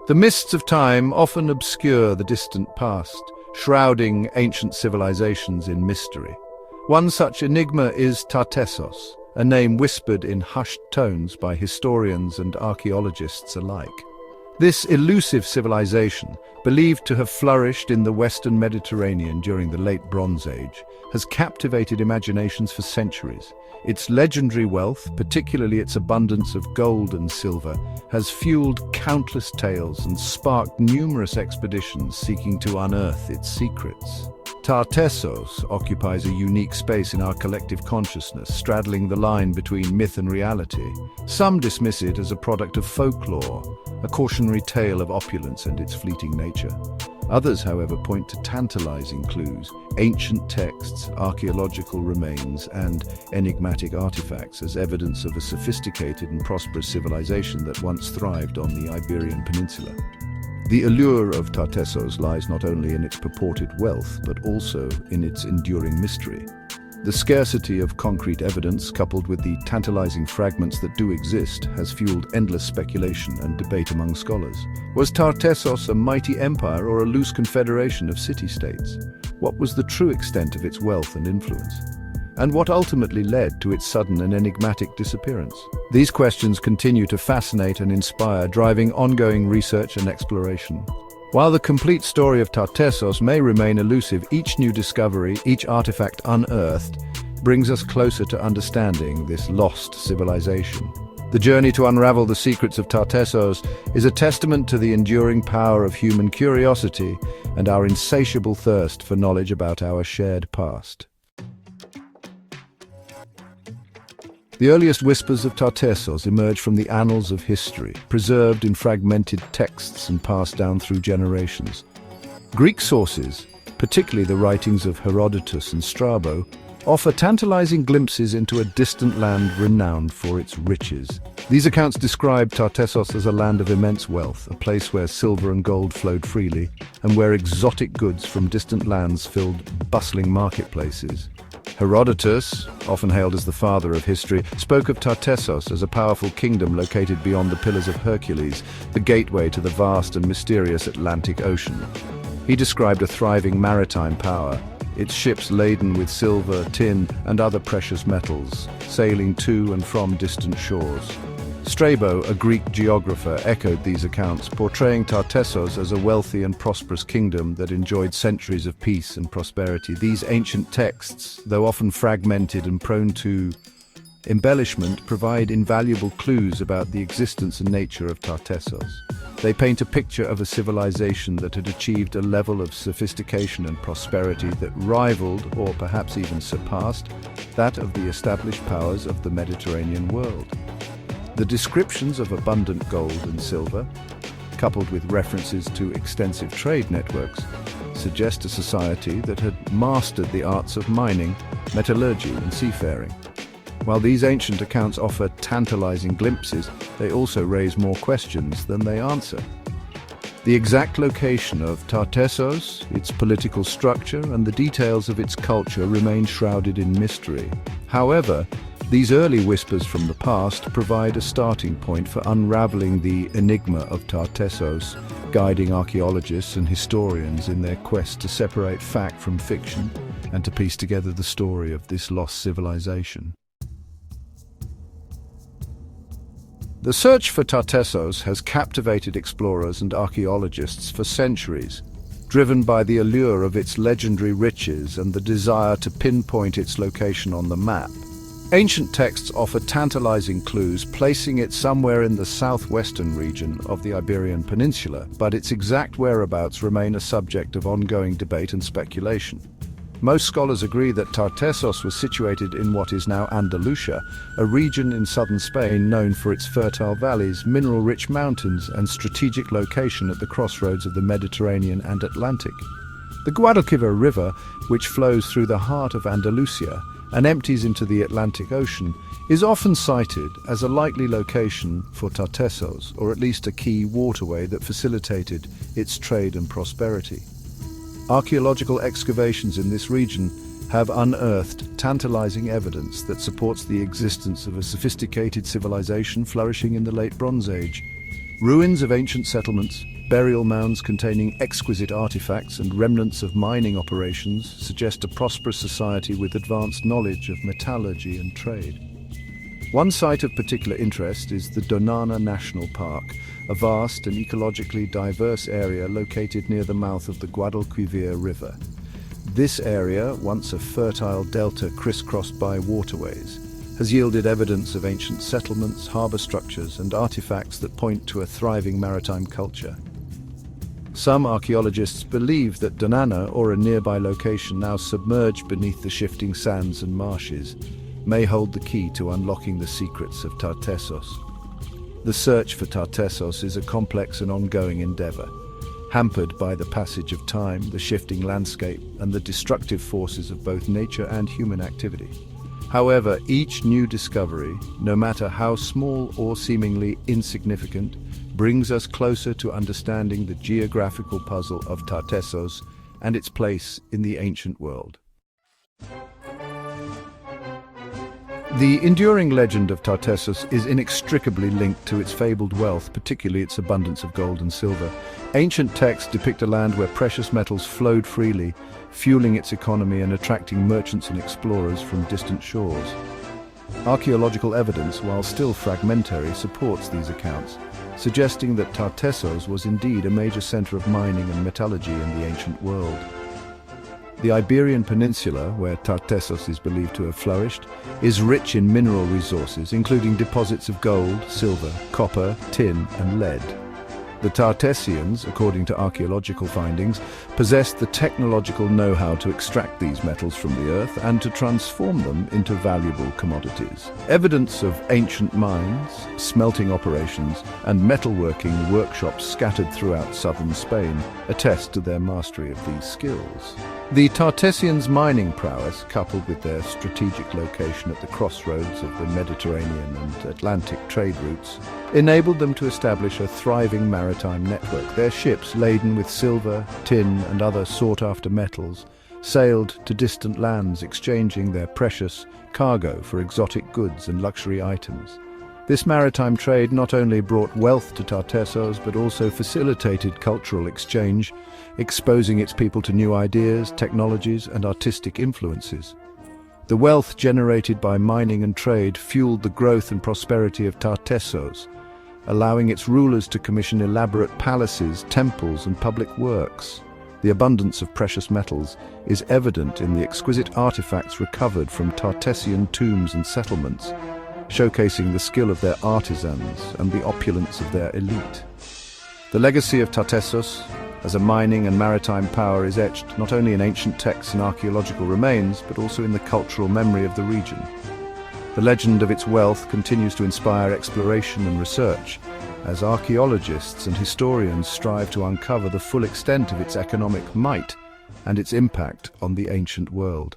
The mists of time often obscure the distant past, shrouding ancient civilizations in mystery. One such enigma is Tartessos, a name whispered in hushed tones by historians and archaeologists alike. This elusive civilization, believed to have flourished in the Western Mediterranean during the Late Bronze Age, has captivated imaginations for centuries. Its legendary wealth, particularly its abundance of gold and silver, has fueled countless tales and sparked numerous expeditions seeking to unearth its secrets. Tartessos occupies a unique space in our collective consciousness, straddling the line between myth and reality. Some dismiss it as a product of folklore, a cautionary tale of opulence and its fleeting nature. Others, however, point to tantalizing clues, ancient texts, archaeological remains, and enigmatic artifacts as evidence of a sophisticated and prosperous civilization that once thrived on the Iberian Peninsula. The allure of Tartessos lies not only in its purported wealth, but also in its enduring mystery. The scarcity of concrete evidence, coupled with the tantalizing fragments that do exist, has fueled endless speculation and debate among scholars. Was Tartessos a mighty empire or a loose confederation of city-states? What was the true extent of its wealth and influence? And what ultimately led to its sudden and enigmatic disappearance? These questions continue to fascinate and inspire, driving ongoing research and exploration. While the complete story of Tartessos may remain elusive, each new discovery, each artifact unearthed, brings us closer to understanding this lost civilization. The journey to unravel the secrets of Tartessos is a testament to the enduring power of human curiosity and our insatiable thirst for knowledge about our shared past. The earliest whispers of Tartessos emerge from the annals of history, preserved in fragmented texts and passed down through generations. Greek sources, particularly the writings of Herodotus and Strabo, offer tantalizing glimpses into a distant land renowned for its riches. These accounts describe Tartessos as a land of immense wealth, a place where silver and gold flowed freely, and where exotic goods from distant lands filled bustling marketplaces. Herodotus, often hailed as the father of history, spoke of Tartessos as a powerful kingdom located beyond the Pillars of Hercules, the gateway to the vast and mysterious Atlantic Ocean. He described a thriving maritime power, its ships laden with silver, tin, and other precious metals, sailing to and from distant shores. Strabo, a Greek geographer, echoed these accounts, portraying Tartessos as a wealthy and prosperous kingdom that enjoyed centuries of peace and prosperity. These ancient texts, though often fragmented and prone to embellishment, provide invaluable clues about the existence and nature of Tartessos. They paint a picture of a civilization that had achieved a level of sophistication and prosperity that rivaled, or perhaps even surpassed, that of the established powers of the Mediterranean world. The descriptions of abundant gold and silver, coupled with references to extensive trade networks, suggest a society that had mastered the arts of mining, metallurgy, and seafaring. While these ancient accounts offer tantalizing glimpses, they also raise more questions than they answer. The exact location of Tartessos, its political structure, and the details of its culture remain shrouded in mystery. However, these early whispers from the past provide a starting point for unraveling the enigma of Tartessos, guiding archaeologists and historians in their quest to separate fact from fiction and to piece together the story of this lost civilization. The search for Tartessos has captivated explorers and archaeologists for centuries, driven by the allure of its legendary riches and the desire to pinpoint its location on the map. Ancient texts offer tantalizing clues, placing it somewhere in the southwestern region of the Iberian Peninsula, but its exact whereabouts remain a subject of ongoing debate and speculation. Most scholars agree that Tartessos was situated in what is now Andalusia, a region in southern Spain known for its fertile valleys, mineral-rich mountains, and strategic location at the crossroads of the Mediterranean and Atlantic. The Guadalquivir River, which flows through the heart of Andalusia and empties into the Atlantic Ocean, is often cited as a likely location for Tartessos, or at least a key waterway that facilitated its trade and prosperity. Archaeological excavations in this region have unearthed tantalizing evidence that supports the existence of a sophisticated civilization flourishing in the late Bronze Age. Ruins of ancient settlements, burial mounds containing exquisite artifacts, and remnants of mining operations suggest a prosperous society with advanced knowledge of metallurgy and trade. One site of particular interest is the Donana National Park, a vast and ecologically diverse area located near the mouth of the Guadalquivir River. This area, once a fertile delta crisscrossed by waterways, has yielded evidence of ancient settlements, harbour structures, and artifacts that point to a thriving maritime culture. Some archaeologists believe that Donana, or a nearby location now submerged beneath the shifting sands and marshes, may hold the key to unlocking the secrets of Tartessos. The search for Tartessos is a complex and ongoing endeavour, hampered by the passage of time, the shifting landscape, and the destructive forces of both nature and human activity. However, each new discovery, no matter how small or seemingly insignificant, brings us closer to understanding the geographical puzzle of Tartessos and its place in the ancient world. The enduring legend of Tartessos is inextricably linked to its fabled wealth, particularly its abundance of gold and silver. Ancient texts depict a land where precious metals flowed freely, fueling its economy and attracting merchants and explorers from distant shores. Archaeological evidence, while still fragmentary, supports these accounts, suggesting that Tartessos was indeed a major center of mining and metallurgy in the ancient world. The Iberian Peninsula, where Tartessos is believed to have flourished, is rich in mineral resources, including deposits of gold, silver, copper, tin, and lead. The Tartessians, according to archaeological findings, possessed the technological know-how to extract these metals from the earth and to transform them into valuable commodities. Evidence of ancient mines, smelting operations, and metalworking workshops scattered throughout southern Spain attest to their mastery of these skills. The Tartessians' mining prowess, coupled with their strategic location at the crossroads of the Mediterranean and Atlantic trade routes, enabled them to establish a thriving maritime network. Their ships, laden with silver, tin, and other sought-after metals, sailed to distant lands, exchanging their precious cargo for exotic goods and luxury items. This maritime trade not only brought wealth to Tartessos, but also facilitated cultural exchange, exposing its people to new ideas, technologies, and artistic influences. The wealth generated by mining and trade fueled the growth and prosperity of Tartessos, allowing its rulers to commission elaborate palaces, temples, and public works. The abundance of precious metals is evident in the exquisite artifacts recovered from Tartessian tombs and settlements, showcasing the skill of their artisans and the opulence of their elite. The legacy of Tartessos as a mining and maritime power is etched not only in ancient texts and archaeological remains, but also in the cultural memory of the region. The legend of its wealth continues to inspire exploration and research, as archaeologists and historians strive to uncover the full extent of its economic might and its impact on the ancient world.